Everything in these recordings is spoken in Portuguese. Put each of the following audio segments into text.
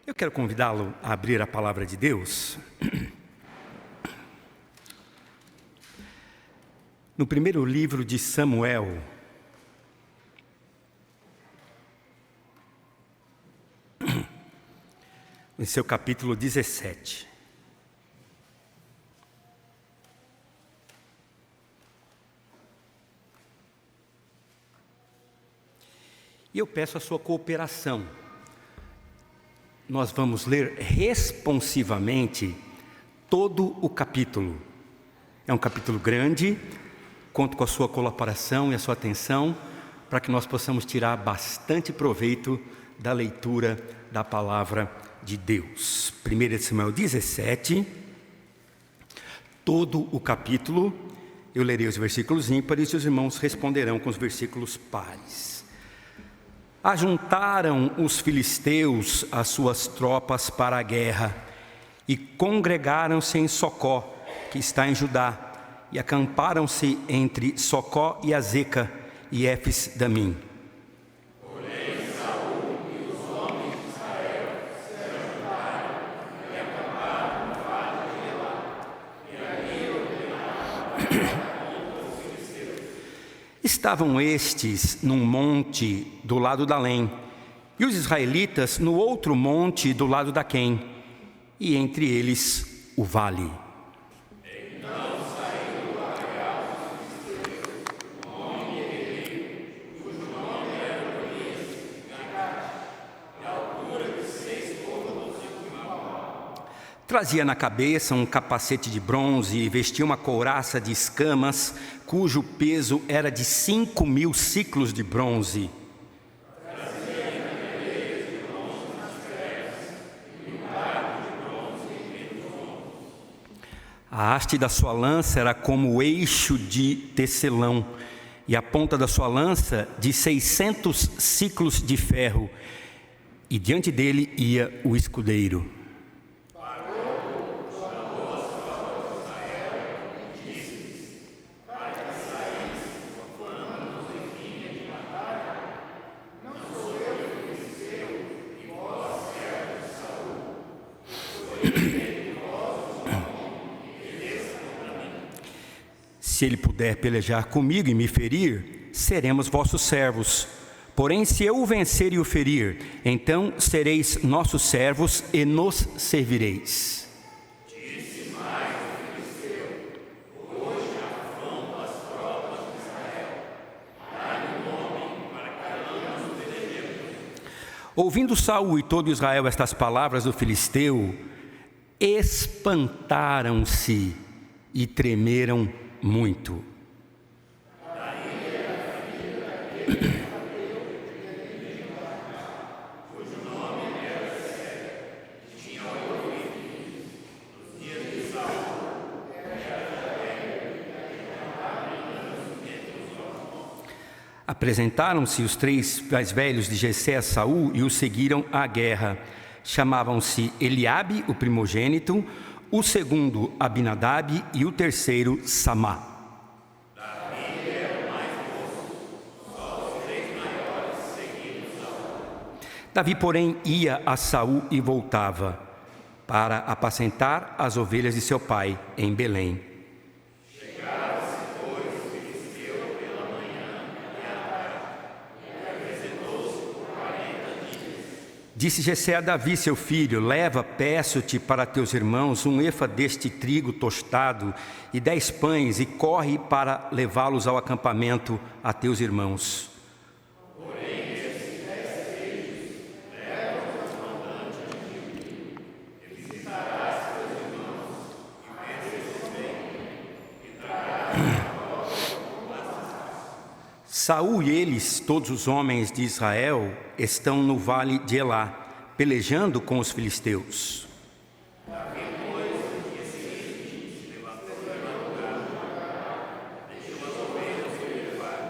Eu quero convidá-lo a abrir a palavra de Deus no primeiro livro de Samuel, em seu capítulo 17. E eu peço a sua cooperação. Nós vamos ler responsivamente todo o capítulo. É um capítulo grande, conto com a sua colaboração e a sua atenção, para que nós possamos tirar bastante proveito da leitura da palavra de Deus. 1 Samuel 17, todo o capítulo, eu lerei os versículos ímpares e os irmãos responderão com os versículos pares. Ajuntaram os filisteus as suas tropas para a guerra e congregaram-se em Socó, que está em Judá, e acamparam-se entre Socó e Azeca e Éfes-damim. Porém, Saul e os homens de Israel se ajuntaram e acamparam no vale de Elá, e ali ordenaram contra os filisteus. Estavam estes num monte do lado da Lém, e os israelitas no outro monte do lado da Quém, e entre eles o vale. Então saiu do arraial dos filisteus um homem guerreiro, cujo nome era Golias de Gate, de altura de 6 côvados e 1 palmo. Trazia na cabeça um capacete de bronze e vestia uma couraça de escamas, cujo peso era de 5.000 siclos de bronze. Trazia candeleiros de bronze nas pernas e um dardo de bronze entre os ombros. A haste da sua lança era como o eixo de tecelão, e a ponta da sua lança de 600 siclos de ferro, e diante dele ia o escudeiro. Se ele puder pelejar comigo e me ferir, seremos vossos servos. Porém, se eu o vencer e o ferir, então sereis nossos servos e nos servireis. Disse mais o filisteu: hoje afronto as tropas de Israel. Dá-me um homem para que nos defendamos. Ouvindo Saul e todo Israel estas palavras do filisteu, espantaram-se e tremeram muito. Apresentaram-se os 3 mais velhos de Jessé a Saul e o seguiram à guerra. Chamavam-se Eliabe, o primogênito, o segundo Abinadab e o terceiro Samá. Davi era o mais moço, só os 3 maiores seguiram Saul. Davi, porém, ia a Saul e voltava para apacentar as ovelhas de seu pai em Belém. Chegaram-se, pois, o filisteu pela manhã e à tarde, e apresentou-se por 40 dias. Disse Jessé a Davi, seu filho: leva, peço-te, para teus irmãos 1 efa deste trigo tostado e 10 pães, e corre para levá-los ao acampamento a teus irmãos. Porém, esses 10 queijos leva-os mandante de mim, e visitarás teus irmãos, e vê-se bem, e trarás a volta. Saul e eles, todos os homens de Israel, estão no vale de Elá, pelejando com os filisteus. Davi, pois, no dia seguinte, levantou da madrugada, deixou as ovelhas que lhe levaram,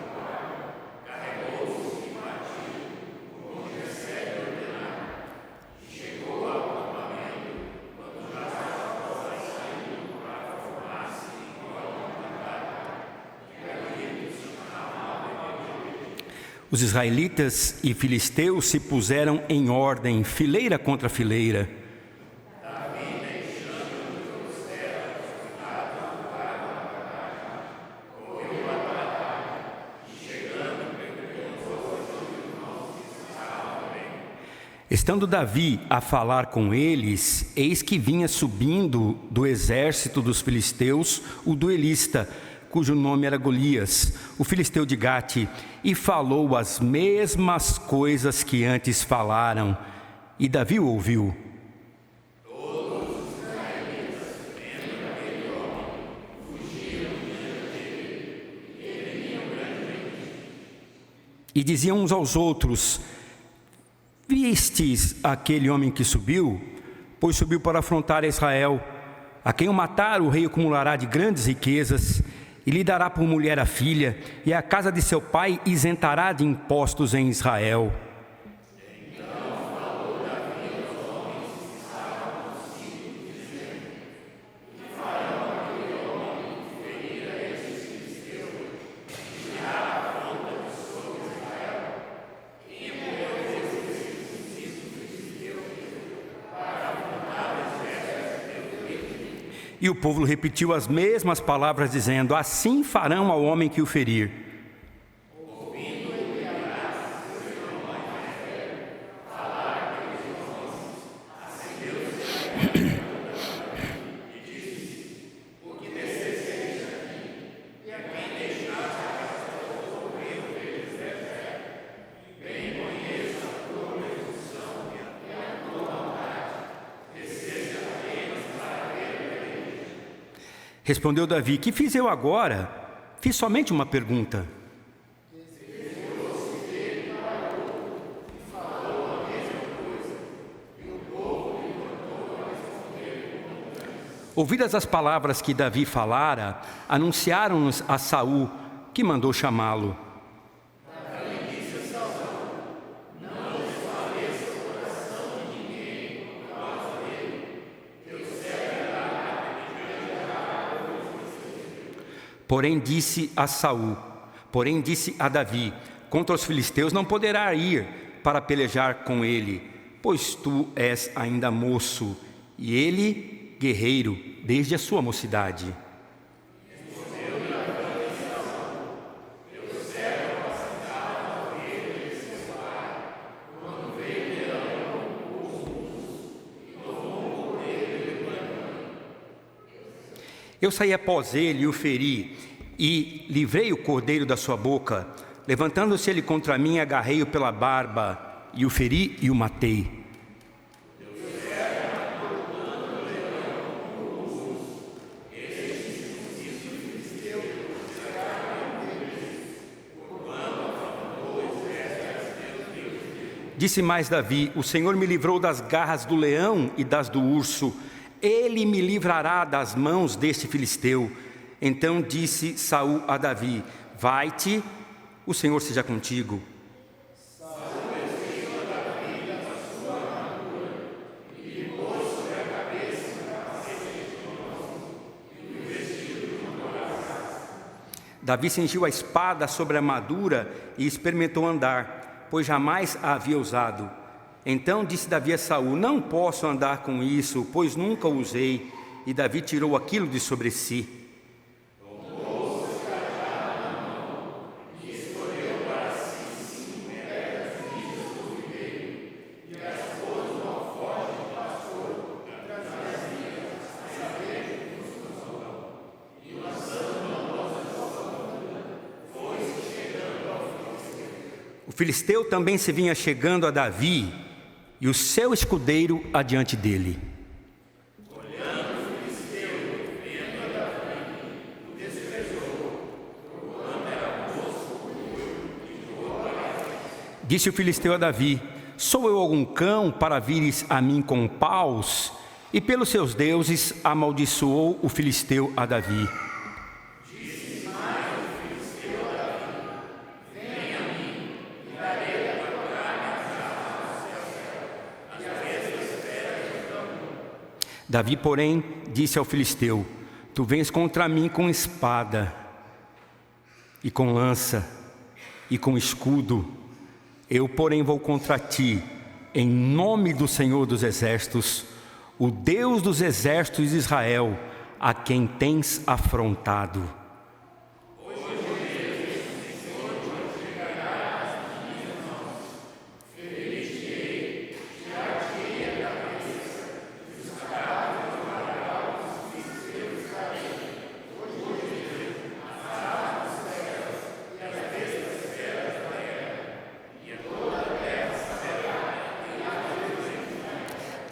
carregou-os e partiu, como Jessé lhe ordenara, e chegou ao acampamento, quando já estava saindo para formar-se em ordem de batalha, e ali se chamava. Os israelitas e filisteus se puseram em ordem, fileira contra fileira. Estando Davi a falar com eles, eis que vinha subindo do exército dos filisteus o duelista, cujo nome era Golias, o filisteu de Gate, e falou as mesmas coisas que antes falaram, e Davi o ouviu. Todos os israelitas, vendo aquele homem, fugiram diante dele, e temiam grandemente. E diziam uns aos outros: vistes aquele homem que subiu? Pois subiu para afrontar Israel. A quem o matar, o rei acumulará de grandes riquezas, e lhe dará por mulher a filha, e a casa de seu pai isentará de impostos em Israel. Então falou Davi aos homens que estavam consigo, dizendo: que farão aquele homem que ferir estes filisteus, e tirar a afronta sobre Israel? Quem é esses filisteus para afrontar o exército de Deus? E o povo repetiu as mesmas palavras, dizendo: assim farão ao homem que o ferir. Ouvindo Eliarás, seu irmão mais velho, falar aqueles homens, acendeu-se e disse: o que descesteis aqui, e a quem deixaste a casa ouvir o deserto? Bem conheço a tua resolução e a tua vontade, desceste apenas para ver. Respondeu Davi: que fiz eu agora? Fiz somente uma pergunta. Ouvidas as palavras que Davi falara, anunciaram-nos a Saul, que mandou chamá-lo. Porém disse a Davi: contra os filisteus não poderá ir para pelejar com ele, pois tu és ainda moço, e ele guerreiro desde a sua mocidade. Eu saí após ele e o feri, e livrei o cordeiro da sua boca. Levantando-se ele contra mim, agarrei-o pela barba, e o feri e o matei. Disse mais Davi: o Senhor me livrou das garras do leão e das do urso. Ele me livrará das mãos deste filisteu. Então disse Saul a Davi: vai-te, o Senhor seja contigo. Davi cingiu a espada sobre a armadura e experimentou andar, pois jamais a havia usado. Então disse Davi a Saul: não posso andar com isso, pois nunca o usei. E Davi tirou aquilo de sobre si. O filisteu também se vinha chegando a Davi, e o seu escudeiro adiante dele. Olhando o filisteu, vendo a Davi, o desprezou, porquanto era moço, e jogou a guerra. Disse o filisteu a Davi: sou eu algum cão para vires a mim com paus? E pelos seus deuses amaldiçoou o filisteu a Davi. Davi, porém, disse ao filisteu: tu vens contra mim com espada, e com lança, e com escudo, Eu, porém, vou contra ti, em nome do Senhor dos Exércitos, o Deus dos exércitos de Israel, a quem tens afrontado.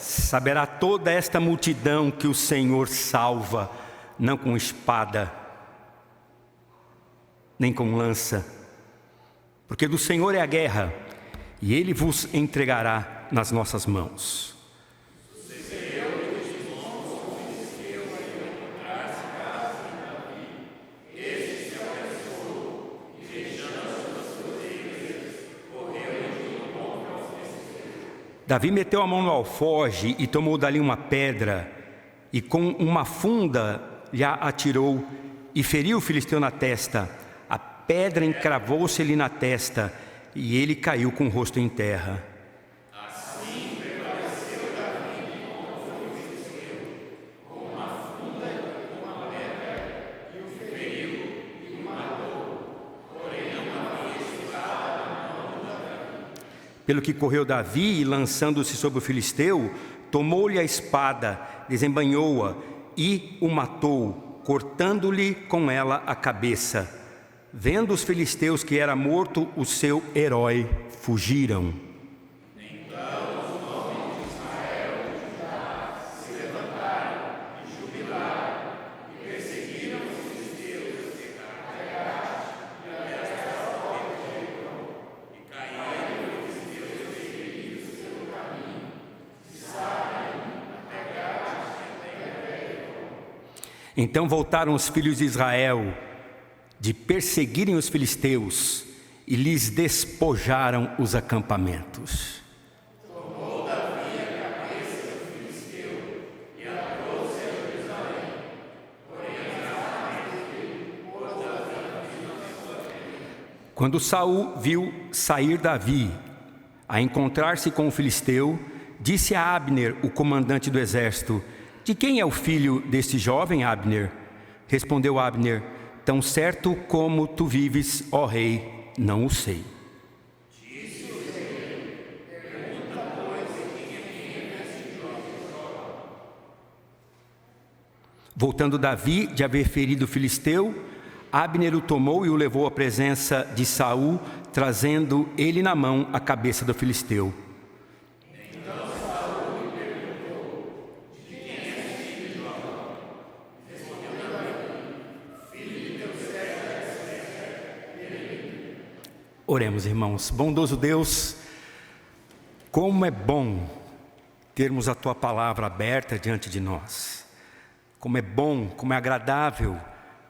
Saberá toda esta multidão que o Senhor salva, não com espada, nem com lança, porque do Senhor é a guerra, e Ele vos entregará nas nossas mãos. Davi meteu a mão no alforje e tomou dali uma pedra, e com uma funda lhe atirou, e feriu o filisteu na testa. A pedra encravou-se-lhe na testa, e ele caiu com o rosto em terra. Assim prevaleceu Davi contra o filisteu, com uma funda e com uma pedra, e o feriu e o matou, porém não havia espada na mão de Davi. Pelo que correu Davi, e lançando-se sobre o filisteu, tomou-lhe a espada, desembainhou-a e o matou, cortando-lhe com ela a cabeça. Vendo os filisteus que era morto o seu herói, fugiram. Então os homens de Israel e de Judá se levantaram e jubilaram, e perseguiram os filisteus até Gade e até a porta de Jericó, e caíram os filisteus feridos pelo caminho, e saíram até Gade e até Jericó. Então voltaram os filhos de Israel de perseguirem os filisteus, e lhes despojaram os acampamentos. Tomou Davi a cabeça do filisteu e a trouxe a Jerusalém, porém as armas dele pôs Davi na sua frente. Quando Saul viu sair Davi a encontrar-se com o filisteu, disse a Abner, o comandante do exército: de quem é o filho deste jovem, Abner? Respondeu Abner: tão certo como tu vives, ó rei, não o sei. Disse o rei: pergunta, pois, quem é esse jovem? Voltando Davi de haver ferido o filisteu, Abner o tomou e o levou à presença de Saul, trazendo ele na mão a cabeça do filisteu. Oremos, irmãos. Bondoso Deus, como é bom termos a Tua palavra aberta diante de nós. Como é bom, como é agradável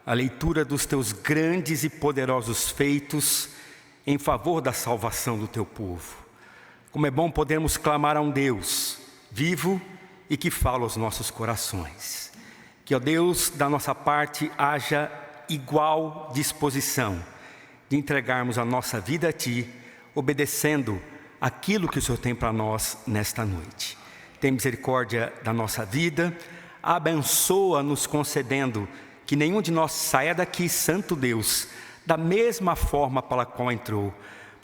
a leitura dos Teus grandes e poderosos feitos em favor da salvação do Teu povo. Como é bom podermos clamar a um Deus vivo e que fala aos nossos corações. Que, ó Deus, da nossa parte haja igual disposição de entregarmos a nossa vida a Ti, obedecendo aquilo que o Senhor tem para nós nesta noite. Tem misericórdia da nossa vida, abençoa-nos concedendo que nenhum de nós saia daqui, Santo Deus, da mesma forma pela qual entrou,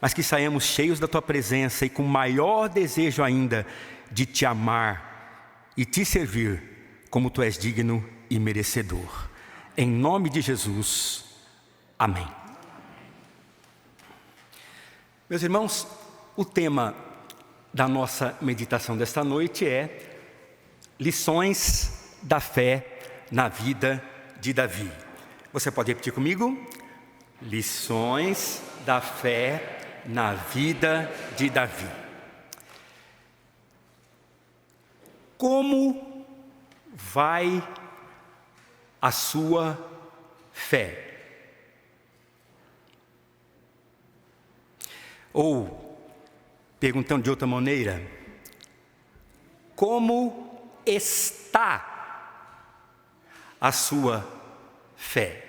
mas que saiamos cheios da Tua presença e com maior desejo ainda de Te amar e Te servir como Tu és digno e merecedor. Em nome de Jesus, amém. Meus irmãos, o tema da nossa meditação desta noite é lições da fé na vida de Davi. Você pode repetir comigo? Lições da fé na vida de Davi. Como vai a sua fé? Ou, perguntando de outra maneira, como está a sua fé?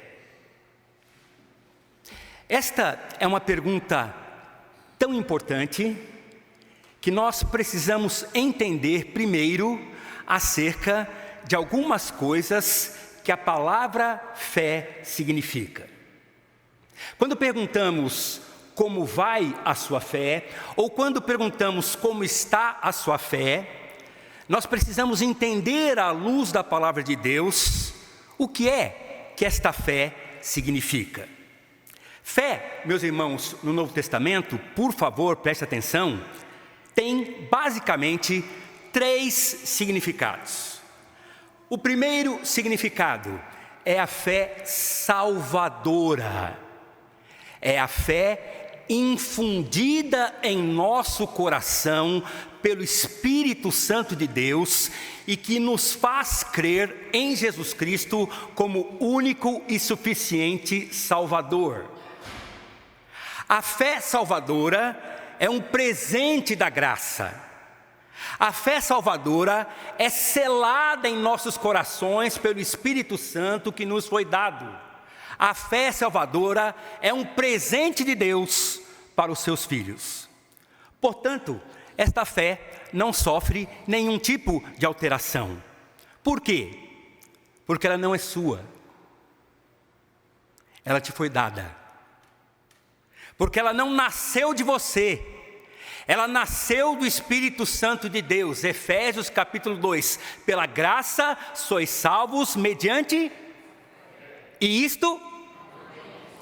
Esta é uma pergunta tão tão importante que nós precisamos entender primeiro acerca de algumas coisas que a palavra fé significa. Quando perguntamos como vai a sua fé, ou quando perguntamos como está a sua fé, nós precisamos entender à luz da palavra de Deus o que é que esta fé significa. Fé, meus irmãos, no Novo Testamento, por favor, preste atenção, tem basicamente 3 significados. O primeiro significado é a fé salvadora. É a fé infundida em nosso coração pelo Espírito Santo de Deus e que nos faz crer em Jesus Cristo como único e suficiente Salvador. A fé salvadora é um presente da graça. A fé salvadora é selada em nossos corações pelo Espírito Santo que nos foi dado. A fé salvadora é um presente de Deus para os seus filhos. Portanto, esta fé não sofre nenhum tipo de alteração. Por quê? Porque ela não é sua. Ela te foi dada. Porque ela não nasceu de você. Ela nasceu do Espírito Santo de Deus. Efésios capítulo 2. Pela graça sois salvos mediante... E isto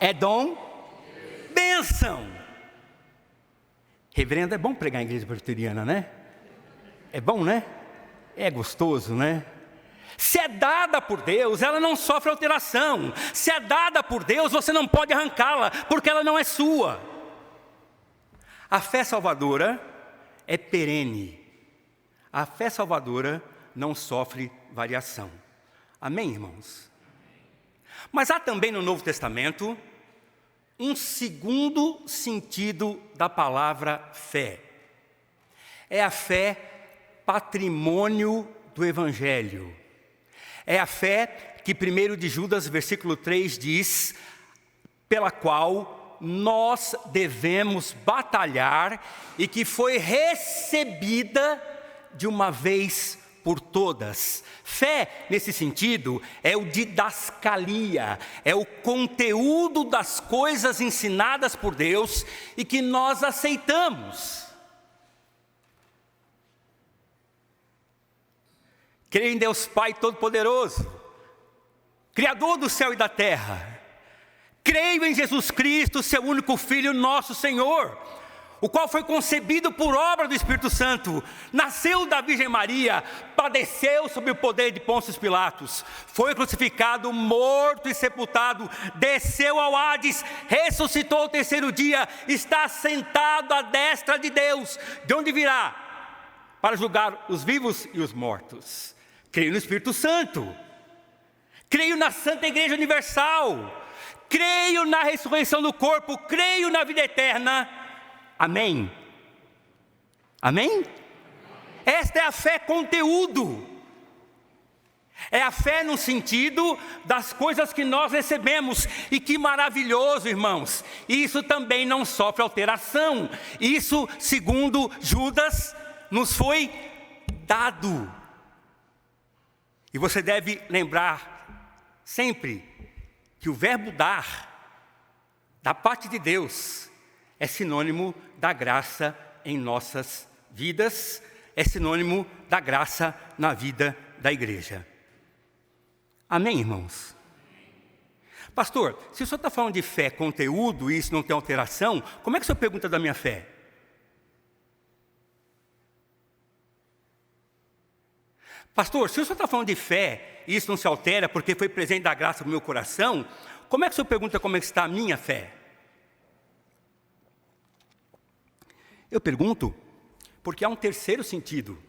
é dom, bênção. Reverendo, é bom pregar em igreja presbiteriana, né? É bom, né? É gostoso, né? Se é dada por Deus, ela não sofre alteração. Se é dada por Deus, você não pode arrancá-la, porque ela não é sua. A fé salvadora é perene. A fé salvadora não sofre variação. Amém, irmãos? Mas há também no Novo Testamento um segundo sentido da palavra fé. É a fé patrimônio do Evangelho. É a fé que 1 de Judas, versículo 3 diz, pela qual nós devemos batalhar e que foi recebida de uma vez por todas. Fé, nesse sentido, é o didascalia, é o conteúdo das coisas ensinadas por Deus e que nós aceitamos. Creio em Deus Pai Todo-Poderoso, Criador do céu e da terra. Creio em Jesus Cristo, seu único Filho, nosso Senhor, o qual foi concebido por obra do Espírito Santo, nasceu da Virgem Maria, padeceu sob o poder de Pôncio Pilatos, foi crucificado, morto e sepultado, desceu ao Hades, ressuscitou ao 3º dia, está sentado à destra de Deus, de onde virá para julgar os vivos e os mortos. Creio no Espírito Santo, creio na Santa Igreja Universal, creio na ressurreição do corpo, creio na vida eterna. Amém? Amém? Esta é a fé conteúdo. É a fé no sentido das coisas que nós recebemos. E que maravilhoso, irmãos. Isso também não sofre alteração. Isso, segundo Judas, nos foi dado. E você deve lembrar sempre que o verbo dar, da parte de Deus, é sinônimo da graça em nossas vidas, é sinônimo da graça na vida da igreja. Amém, irmãos? Pastor, se o senhor está falando de fé, conteúdo, e isso não tem alteração, como é que o senhor pergunta da minha fé? Pastor, se o senhor está falando de fé, e isso não se altera porque foi presente da graça no meu coração, como é que o senhor pergunta como é que está a minha fé? Eu pergunto porque há um terceiro sentido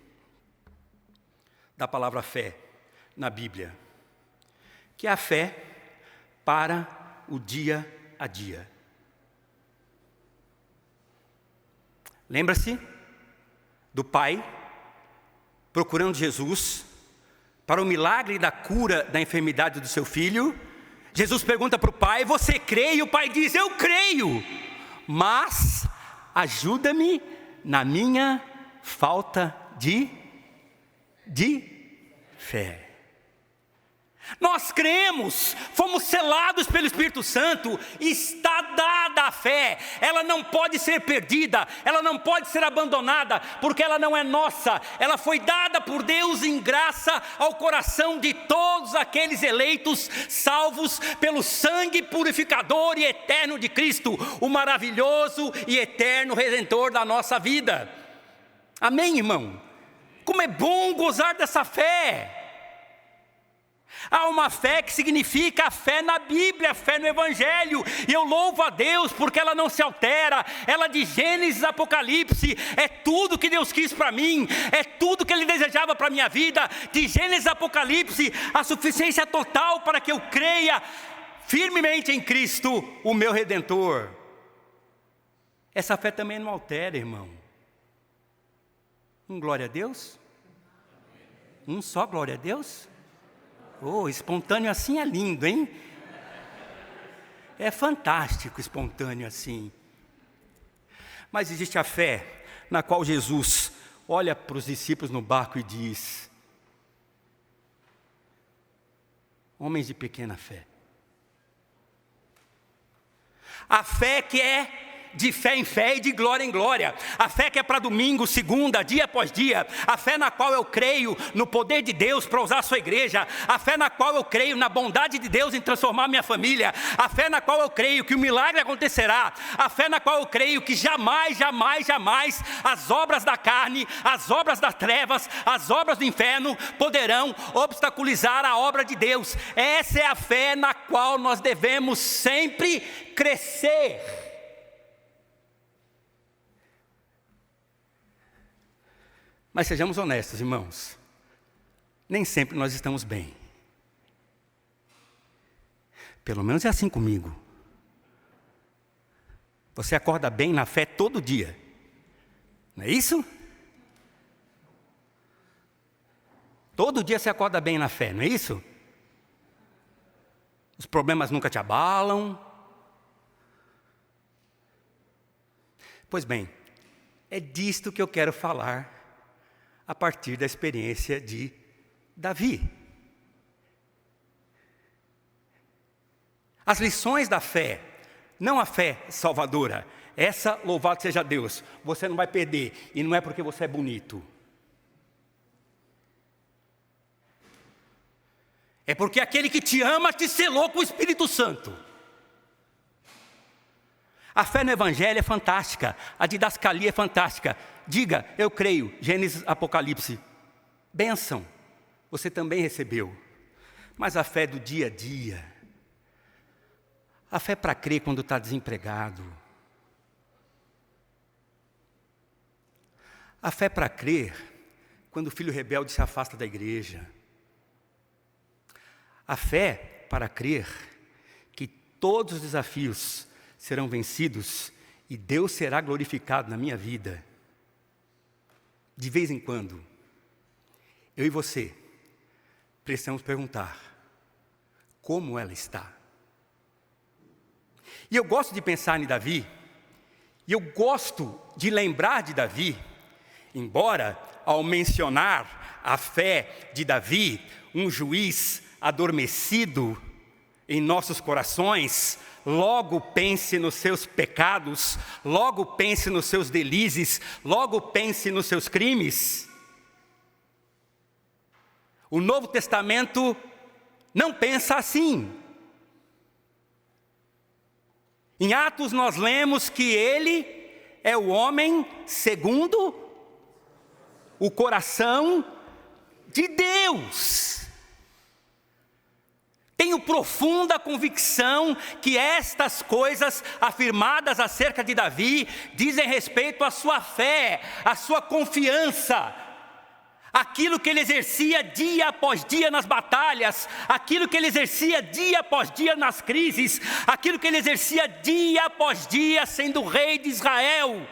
da palavra fé na Bíblia, que é a fé para o dia a dia. Lembra-se do pai procurando Jesus para o milagre da cura da enfermidade do seu filho? Jesus pergunta para o pai: você crê? E o pai diz: eu creio, mas ajuda-me na minha falta de fé. Nós cremos, fomos selados pelo Espírito Santo, está dada a fé, ela não pode ser perdida, ela não pode ser abandonada, porque ela não é nossa, ela foi dada por Deus em graça ao coração de todos aqueles eleitos, salvos pelo sangue purificador e eterno de Cristo, o maravilhoso e eterno Redentor da nossa vida. Amém, irmão? Como é bom gozar dessa fé! Há uma fé que significa a fé na Bíblia, a fé no Evangelho. E eu louvo a Deus porque ela não se altera. Ela de Gênesis a Apocalipse é tudo que Deus quis para mim. É tudo que Ele desejava para a minha vida. De Gênesis a Apocalipse, a suficiência total para que eu creia firmemente em Cristo, o meu Redentor. Essa fé também não altera, irmão. Glória a Deus. Só glória a Deus. Oh, espontâneo assim é lindo, hein? É fantástico espontâneo assim. Mas existe a fé na qual Jesus olha para os discípulos no barco e diz: homens de pequena fé. A fé que é de fé em fé e de glória em glória. A fé que é para domingo, segunda, dia após dia. A fé na qual eu creio no poder de Deus para usar a sua igreja. A fé na qual eu creio na bondade de Deus em transformar minha família. A fé na qual eu creio que o milagre acontecerá. A fé na qual eu creio que jamais, jamais, jamais as obras da carne, as obras das trevas, as obras do inferno poderão obstaculizar a obra de Deus. Essa é a fé na qual nós devemos sempre crescer. Mas sejamos honestos, irmãos, nem sempre nós estamos bem. Pelo menos é assim comigo. Você acorda bem na fé todo dia, não é isso? Todo dia você acorda bem na fé, não é isso? Os problemas nunca te abalam. Pois bem, é disto que eu quero falar a partir da experiência de Davi. As lições da fé, não a fé salvadora, essa, louvado seja Deus, você não vai perder, e não é porque você é bonito. É porque aquele que te ama te selou com o Espírito Santo. A fé no Evangelho é fantástica, a didascalia é fantástica. Diga, eu creio, Gênesis, Apocalipse, bênção, você também recebeu. Mas a fé do dia a dia, a fé para crer quando está desempregado, a fé para crer quando o filho rebelde se afasta da igreja, a fé para crer que todos os desafios serão vencidos e Deus será glorificado na minha vida. De vez em quando, eu e você precisamos perguntar como ela está. E eu gosto de pensar em Davi, e eu gosto de lembrar de Davi, embora ao mencionar a fé de Davi, um juiz adormecido em nossos corações, logo pense nos seus pecados, logo pense nos seus delícias, logo pense nos seus crimes. O Novo Testamento não pensa assim. Em Atos nós lemos que ele é o homem segundo o coração de Deus. Tenho profunda convicção que estas coisas afirmadas acerca de Davi dizem respeito à sua fé, à sua confiança, aquilo que ele exercia dia após dia nas batalhas, aquilo que ele exercia dia após dia nas crises, aquilo que ele exercia dia após dia sendo rei de Israel.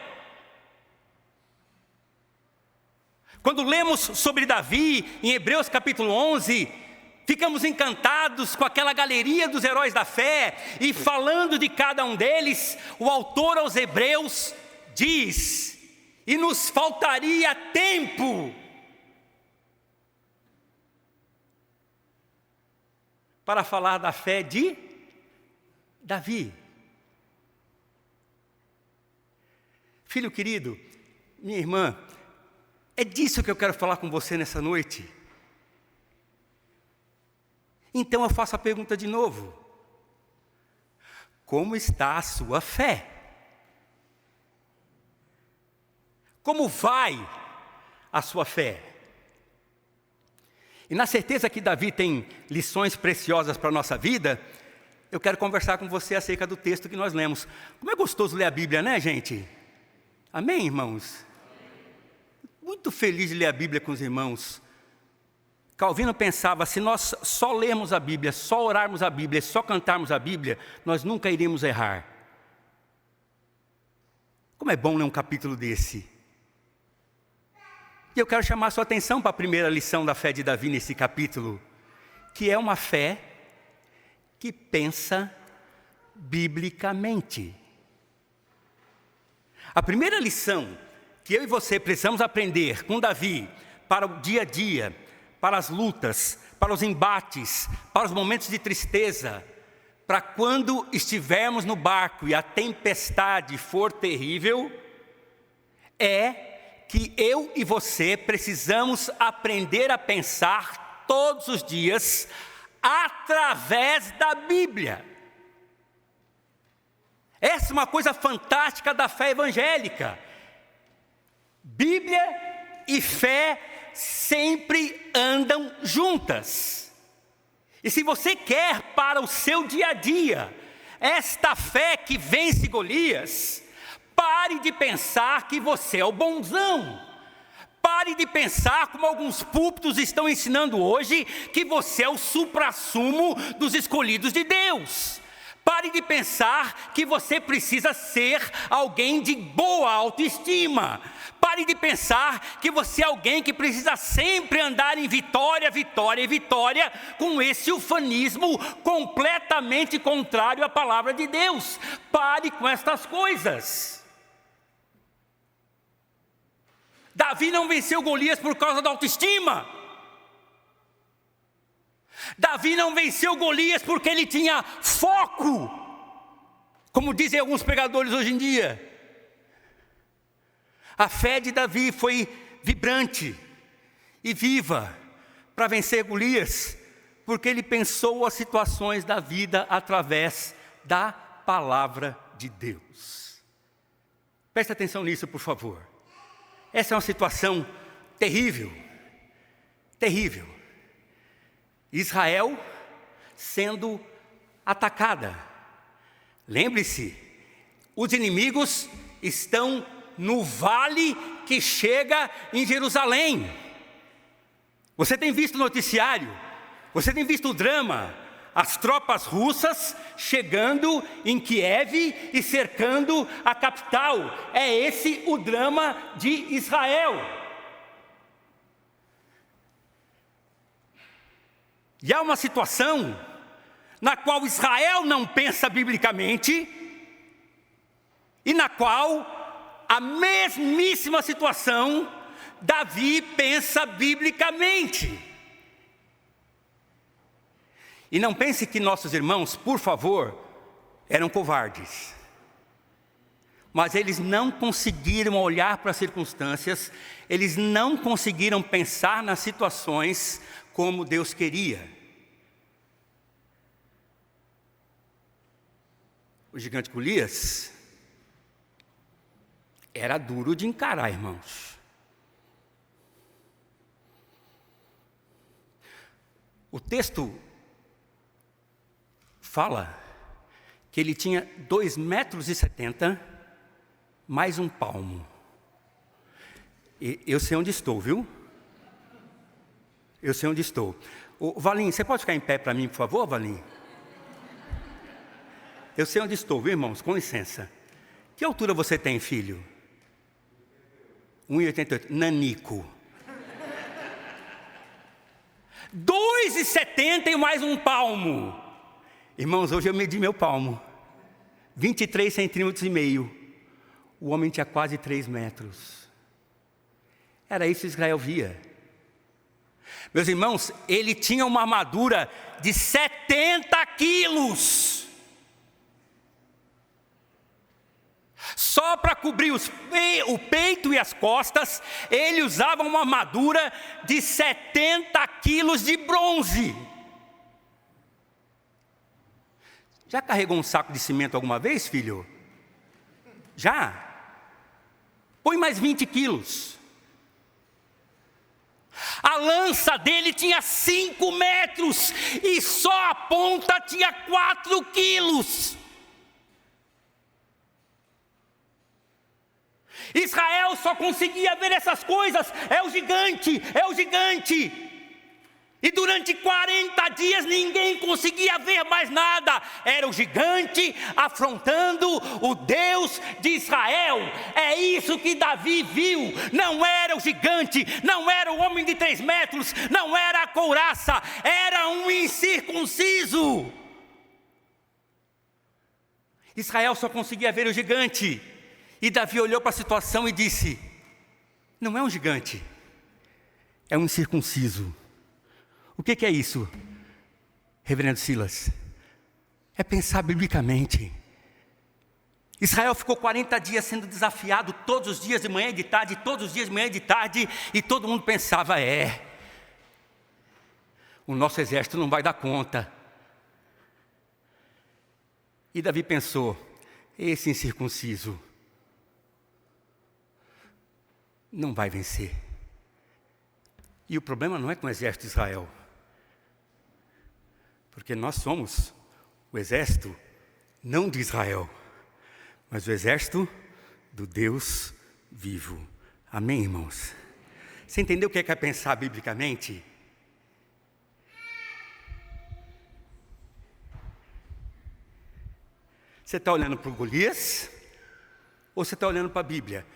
Quando lemos sobre Davi em Hebreus capítulo 11, ficamos encantados com aquela galeria dos heróis da fé, e falando de cada um deles, o autor aos Hebreus diz, e nos faltaria tempo para falar da fé de Davi. Filho querido, minha irmã, é disso que eu quero falar com você nessa noite. Então eu faço a pergunta de novo: como está a sua fé? Como vai a sua fé? E na certeza que Davi tem lições preciosas para a nossa vida, eu quero conversar com você acerca do texto que nós lemos. Como é gostoso ler a Bíblia, né, gente? Amém, irmãos? Muito feliz de ler a Bíblia com os irmãos. Calvino pensava, se nós só lermos a Bíblia, só orarmos a Bíblia, só cantarmos a Bíblia, nós nunca iríamos errar. Como é bom ler um capítulo desse. E eu quero chamar a sua atenção para a primeira lição da fé de Davi nesse capítulo, que é uma fé que pensa biblicamente. A primeira lição que eu e você precisamos aprender com Davi para o dia a dia, para as lutas, para os embates, para os momentos de tristeza, para quando estivermos no barco e a tempestade for terrível, é que eu e você precisamos aprender a pensar todos os dias através da Bíblia. Essa é uma coisa fantástica da fé evangélica. Bíblia e fé sempre andam juntas. E se você quer para o seu dia a dia esta fé que vence Golias, pare de pensar que você é o bonzão. Pare de pensar, como alguns púlpitos estão ensinando hoje, que você é o suprassumo dos escolhidos de Deus. Pare de pensar que você precisa ser alguém de boa autoestima. Pare de pensar que você é alguém que precisa sempre andar em vitória, vitória e vitória, com esse ufanismo completamente contrário à palavra de Deus. Pare com estas coisas. Davi não venceu Golias por causa da autoestima. Davi não venceu Golias porque ele tinha foco, como dizem alguns pregadores hoje em dia. A fé de Davi foi vibrante e viva para vencer Golias, porque ele pensou as situações da vida através da palavra de Deus. Preste atenção nisso, por favor. Essa é uma situação terrível, terrível. Israel sendo atacada. Lembre-se, os inimigos estão no vale que chega em Jerusalém. Você tem visto o noticiário, você tem visto o drama, as tropas russas chegando em Kiev e cercando a capital. É esse o drama de Israel. E há uma situação na qual Israel não pensa biblicamente e na qual a mesmíssima situação Davi pensa biblicamente. E não pense que nossos irmãos, por favor, eram covardes. Mas eles não conseguiram olhar para as circunstâncias, eles não conseguiram pensar nas situações como Deus queria. O gigante Golias era duro de encarar, irmãos. O texto fala que ele tinha 2,70 metros mais um palmo. E eu sei onde estou, viu? Eu sei onde estou. Ô, Valim, você pode ficar em pé para mim, por favor, Valim? Eu sei onde estou, viu, irmãos? Com licença. Que altura você tem, filho? 1,88. Nanico. 2,70 e mais um palmo. Irmãos, hoje eu medi meu palmo. 23,5 centímetros. O homem tinha quase 3 metros. Era isso que Israel via. Meus irmãos, ele tinha uma armadura de 70 quilos. Só para cobrir o peito e as costas, ele usava uma armadura de 70 quilos de bronze. Já carregou um saco de cimento alguma vez, filho? Já? Põe mais 20 quilos. A lança dele tinha 5 metros e só a ponta tinha 4 quilos. Israel só conseguia ver essas coisas. É o gigante, é o gigante. E durante 40 dias ninguém conseguia ver mais nada. Era o gigante afrontando o Deus de Israel. É isso que Davi viu. Não era o gigante, não era o homem de 3 metros, não era a couraça, era um incircunciso. Israel só conseguia ver o gigante. E Davi olhou para a situação e disse: não é um gigante, é um incircunciso. O que é isso, reverendo Silas? É pensar biblicamente. Israel ficou 40 dias sendo desafiado todos os dias de manhã e de tarde, todos os dias de manhã e de tarde, e todo mundo pensava: o nosso exército não vai dar conta. E Davi pensou: esse incircunciso não vai vencer. E o problema não é com o exército de Israel, porque nós somos o exército não de Israel, mas o exército do Deus vivo. Amém, irmãos? Você entendeu o que é pensar biblicamente? Você está olhando para o Golias ou você está olhando para a Bíblia?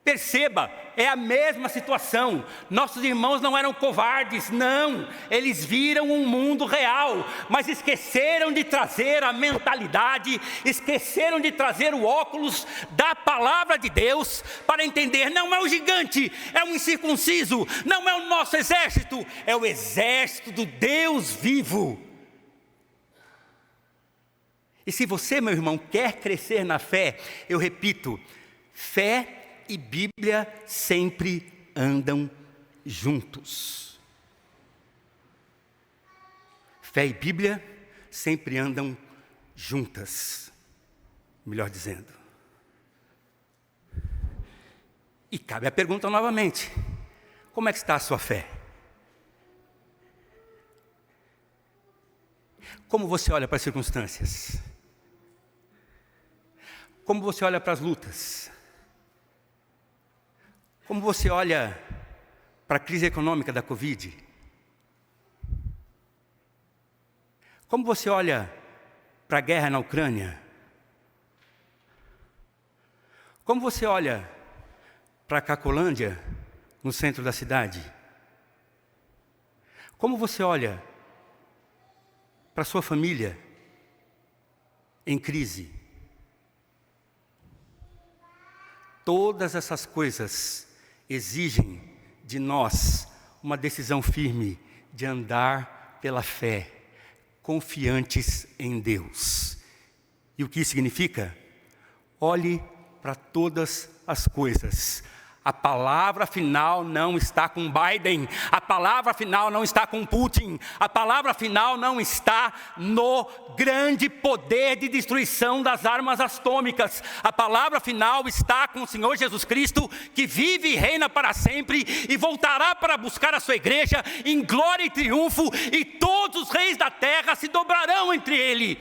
Perceba, é a mesma situação. Nossos irmãos não eram covardes, não. Eles viram um mundo real, mas esqueceram de trazer a mentalidade, esqueceram de trazer o óculos da palavra de Deus para entender: não é o gigante, é o incircunciso, não é o nosso exército, é o exército do Deus vivo. E se você, meu irmão, quer crescer na fé, eu repito, fé e Bíblia sempre andam juntos. Fé e Bíblia sempre andam juntas, melhor dizendo. E cabe a pergunta novamente: como é que está a sua fé? Como você olha para as circunstâncias? Como você olha para as lutas? Como você olha para a crise econômica da Covid? Como você olha para a guerra na Ucrânia? Como você olha para a Cacolândia, no centro da cidade? Como você olha para a sua família em crise? Todas essas coisas exigem de nós uma decisão firme de andar pela fé, confiantes em Deus. E o que isso significa? Olhe para todas as coisas. A palavra final não está com Biden, a palavra final não está com Putin, a palavra final não está no grande poder de destruição das armas atômicas. A palavra final está com o Senhor Jesus Cristo, que vive e reina para sempre e voltará para buscar a sua igreja em glória e triunfo, e todos os reis da terra se dobrarão ante ele.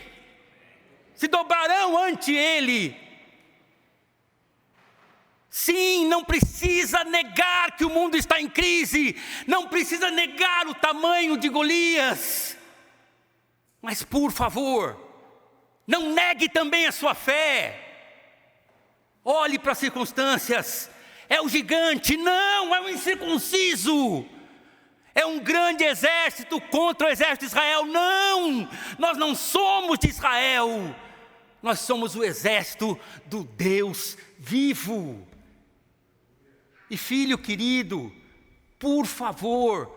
Sim, não precisa negar que o mundo está em crise, não precisa negar o tamanho de Golias, mas por favor, não negue também a sua fé. Olhe para as circunstâncias. É o gigante? Não, é o incircunciso. É um grande exército contra o exército de Israel? Não, nós não somos de Israel, nós somos o exército do Deus vivo. E filho querido, por favor,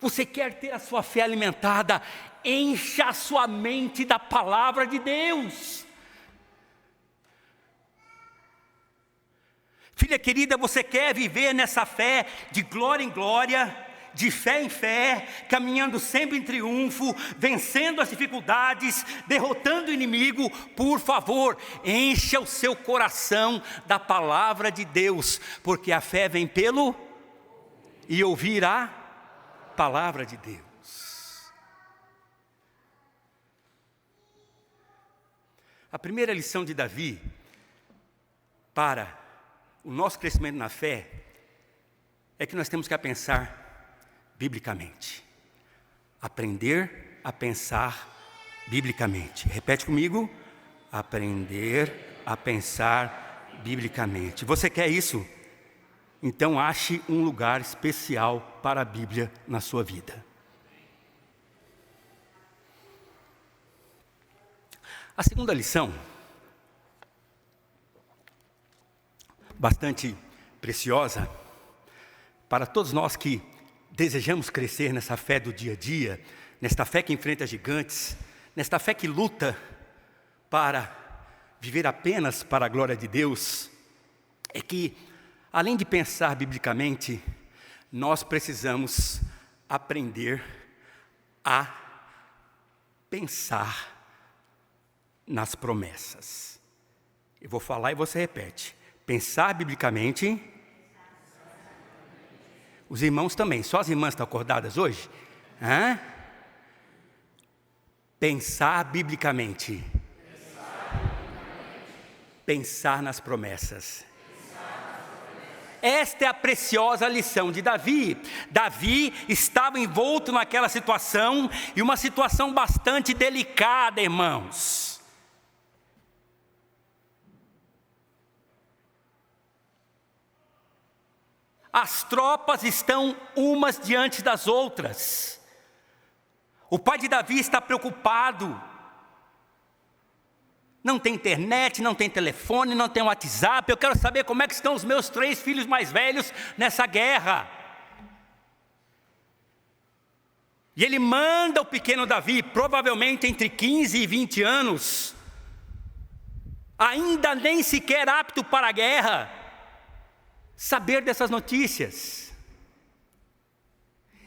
você quer ter a sua fé alimentada? Encha a sua mente da palavra de Deus. Filha querida, você quer viver nessa fé de glória em glória, de fé em fé, caminhando sempre em triunfo, vencendo as dificuldades, derrotando o inimigo? Por favor, encha o seu coração da palavra de Deus, porque a fé vem pelo e ouvir a palavra de Deus. A primeira lição de Davi para o nosso crescimento na fé é que nós temos que pensar biblicamente. Aprender a pensar biblicamente. Repete comigo. Aprender a pensar biblicamente. Você quer isso? Então ache um lugar especial para a Bíblia na sua vida. A segunda lição, bastante preciosa, para todos nós que desejamos crescer nessa fé do dia a dia, nesta fé que enfrenta gigantes, nesta fé que luta para viver apenas para a glória de Deus, é que, além de pensar biblicamente, nós precisamos aprender a pensar nas promessas. Eu vou falar e você repete. Pensar biblicamente. Os irmãos também. Só as irmãs estão acordadas hoje? Pensar biblicamente. Pensar nas promessas. Esta é a preciosa lição de Davi. Davi estava envolto naquela situação, e uma situação bastante delicada, irmãos. As tropas estão umas diante das outras. O pai de Davi está preocupado. Não tem internet, não tem telefone, não tem WhatsApp. Eu quero saber como é que estão os meus 3 filhos mais velhos nessa guerra. E ele manda o pequeno Davi, provavelmente entre 15 e 20 anos, ainda nem sequer apto para a guerra, saber dessas notícias.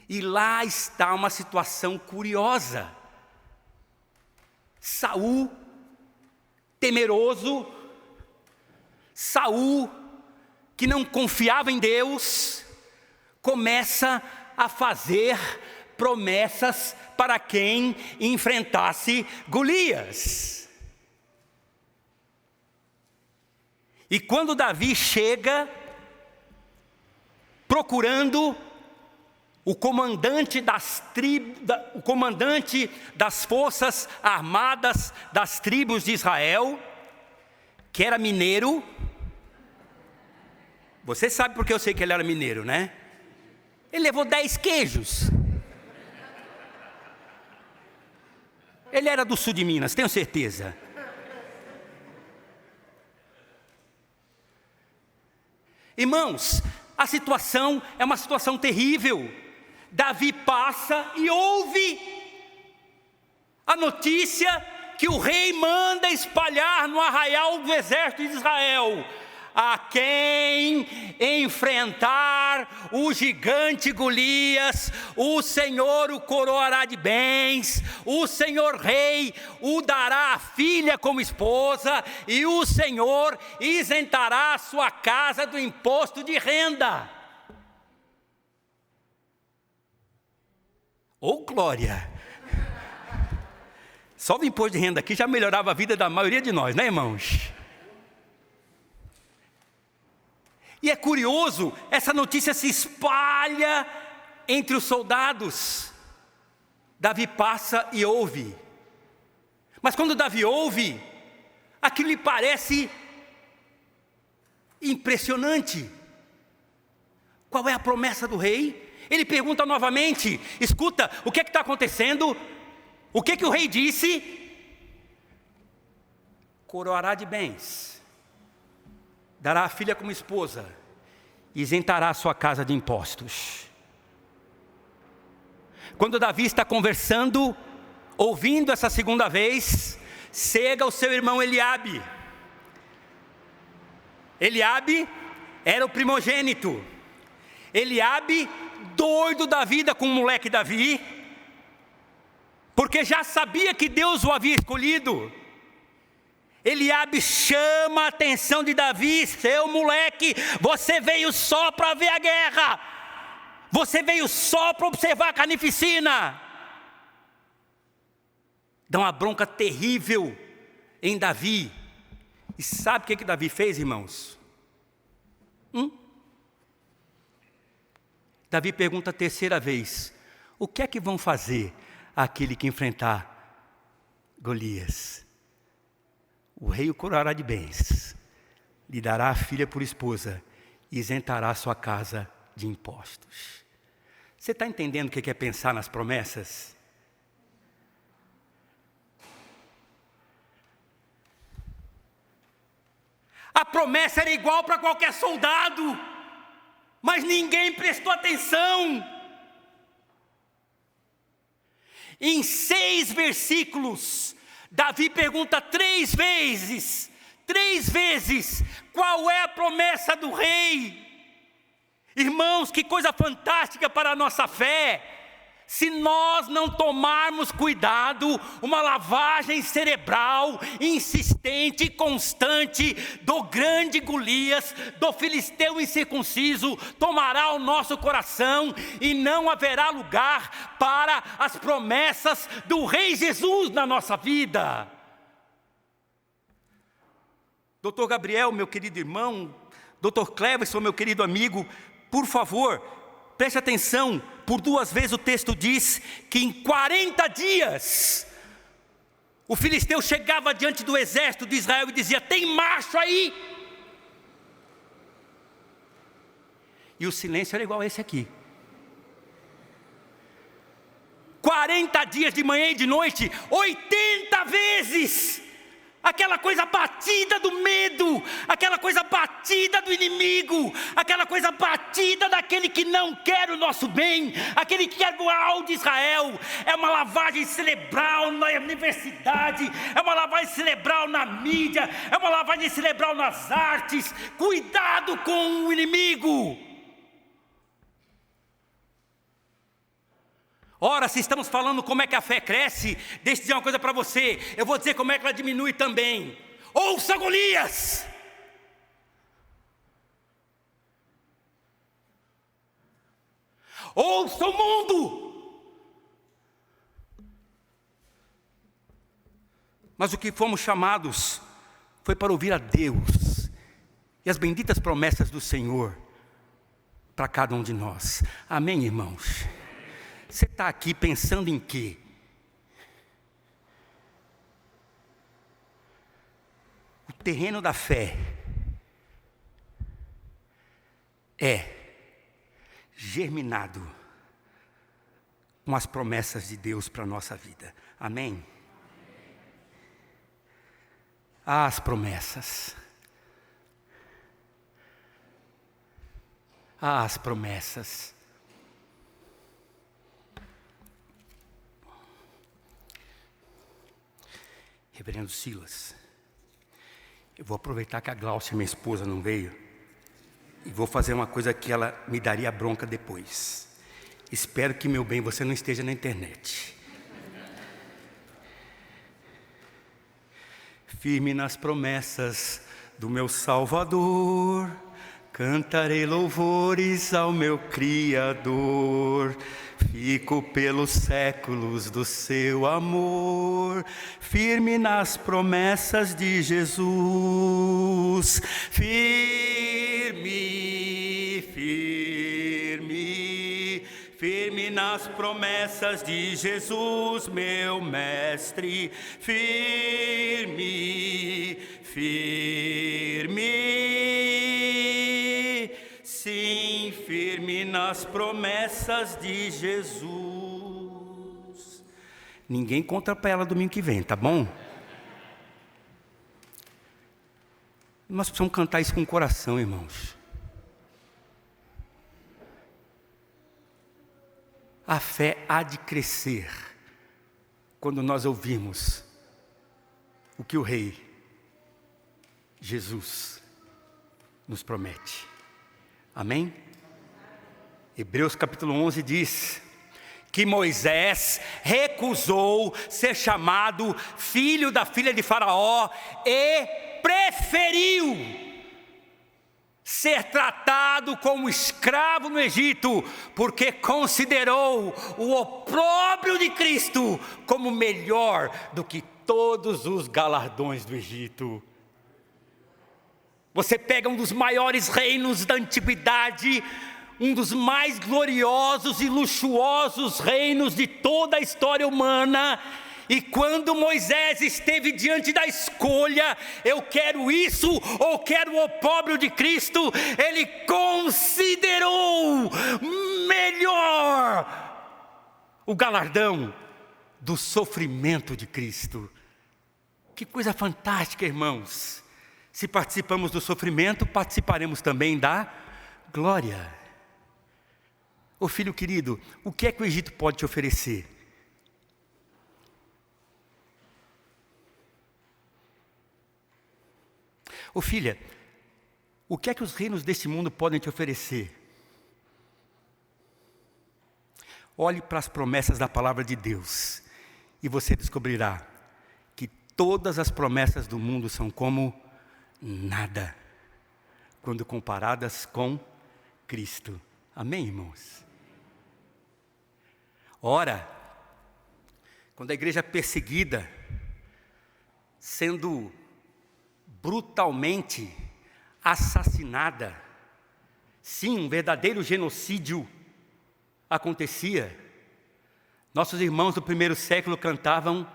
E lá está uma situação curiosa. Saul, temeroso, Saul, que não confiava em Deus, começa a fazer promessas para quem enfrentasse Golias. E quando Davi chega, procurando o comandante das forças armadas das tribos de Israel, que era mineiro. Você sabe porque eu sei que ele era mineiro, né? Ele levou 10 queijos. Ele era do sul de Minas, tenho certeza. Irmãos, a situação é uma situação terrível. Davi passa e ouve a notícia que o rei manda espalhar no arraial do exército de Israel: a quem enfrentar o gigante Golias, o Senhor o coroará de bens, o Senhor rei o dará a filha como esposa, e o Senhor isentará a sua casa do imposto de renda. Oh, glória! Só o imposto de renda aqui já melhorava a vida da maioria de nós, né, irmãos? E é curioso, essa notícia se espalha entre os soldados. Davi passa e ouve. Mas quando Davi ouve, aquilo lhe parece impressionante. Qual é a promessa do rei? Ele pergunta novamente: escuta, o que é que está acontecendo? O que é que o rei disse? Coroará de bens. dará a filha como esposa, e isentará a sua casa de impostos. Quando Davi está conversando, ouvindo essa segunda vez, chega o seu irmão Eliabe. Eliabe era o primogênito. Eliabe, doido da vida com o moleque Davi, porque já sabia que Deus o havia escolhido. Eliabe chama a atenção de Davi: seu moleque, você veio só para ver a guerra, você veio só para observar a carnificina. Dá uma bronca terrível em Davi. E sabe o que Davi fez, irmãos? Davi pergunta a terceira vez: o que é que vão fazer aquele que enfrentar Golias? O rei o coroará de bens, lhe dará a filha por esposa e isentará sua casa de impostos. Você está entendendo o que é pensar nas promessas? A promessa era igual para qualquer soldado, mas ninguém prestou atenção. Em 6 versículos, Davi pergunta 3 vezes, qual é a promessa do rei? Irmãos, que coisa fantástica para a nossa fé. Se nós não tomarmos cuidado, uma lavagem cerebral insistente e constante do grande Golias, do filisteu incircunciso, tomará o nosso coração e não haverá lugar para as promessas do Rei Jesus na nossa vida. Doutor Gabriel, meu querido irmão, Doutor Cleverson, meu querido amigo, por favor, preste atenção. Por 2 vezes o texto diz que em 40 dias, o filisteu chegava diante do exército de Israel e dizia: tem macho aí? E o silêncio era igual a esse aqui. 40 dias de manhã e de noite, 80 vezes. Aquela coisa batida do medo, aquela coisa batida do inimigo, aquela coisa batida daquele que não quer o nosso bem, aquele que quer o mal de Israel. É uma lavagem cerebral na universidade, é uma lavagem cerebral na mídia, é uma lavagem cerebral nas artes. Cuidado com o inimigo. Ora, se estamos falando como é que a fé cresce, deixa eu dizer uma coisa para você. Eu vou dizer como é que ela diminui também. Ouça Golias! Ouça o mundo! Mas o que fomos chamados foi para ouvir a Deus e as benditas promessas do Senhor para cada um de nós. Amém, irmãos? Você está aqui pensando em quê? O terreno da fé é germinado com as promessas de Deus para a nossa vida. Amém? As promessas. As promessas. Reverendo Silas, eu vou aproveitar que a Glaucia, minha esposa, não veio, e vou fazer uma coisa que ela me daria bronca depois. Espero que, meu bem, você não esteja na internet. Firme nas promessas do meu Salvador, cantarei louvores ao meu Criador. Fico pelos séculos do seu amor, firme nas promessas de Jesus. Firme, firme, firme nas promessas de Jesus, meu mestre. Firme, firme, sim, firme nas promessas de Jesus. Ninguém conta para ela domingo que vem, tá bom? Nós precisamos cantar isso com o coração, irmãos. A fé há de crescer quando nós ouvirmos o que o Rei Jesus nos promete. Amém? Hebreus capítulo 11 diz que Moisés recusou ser chamado filho da filha de Faraó e preferiu ser tratado como escravo no Egito, porque considerou o opróbrio de Cristo como melhor do que todos os galardões do Egito. Você pega um dos maiores reinos da antiguidade, um dos mais gloriosos e luxuosos reinos de toda a história humana, e quando Moisés esteve diante da escolha, eu quero isso ou quero o opróbrio de Cristo, ele considerou melhor o galardão do sofrimento de Cristo. Que coisa fantástica, irmãos! Se participamos do sofrimento, participaremos também da glória. Ô filho querido, o que é que o Egito pode te oferecer? Ô filha, o que é que os reinos deste mundo podem te oferecer? Olhe para as promessas da palavra de Deus e você descobrirá que todas as promessas do mundo são como nada quando comparadas com Cristo. Amém, irmãos? Ora, quando a igreja é perseguida, sendo brutalmente assassinada, sim, um verdadeiro genocídio acontecia, nossos irmãos do primeiro século cantavam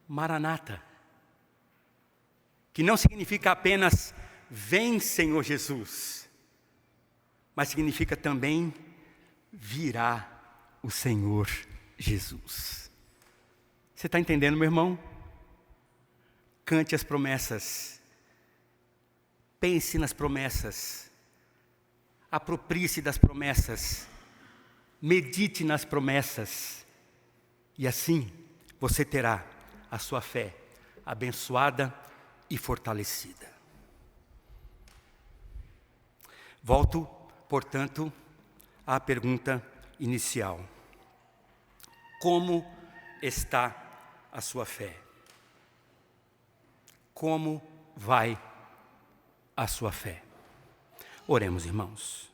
Maranata, que não significa apenas vem Senhor Jesus, mas significa também virá o Senhor Jesus. Você está entendendo, meu irmão? Cante as promessas, pense nas promessas, aproprie-se das promessas, medite nas promessas, e assim você terá a sua fé abençoada e fortalecida. Volto, portanto, à pergunta inicial: como está a sua fé? Como vai a sua fé? Oremos, irmãos.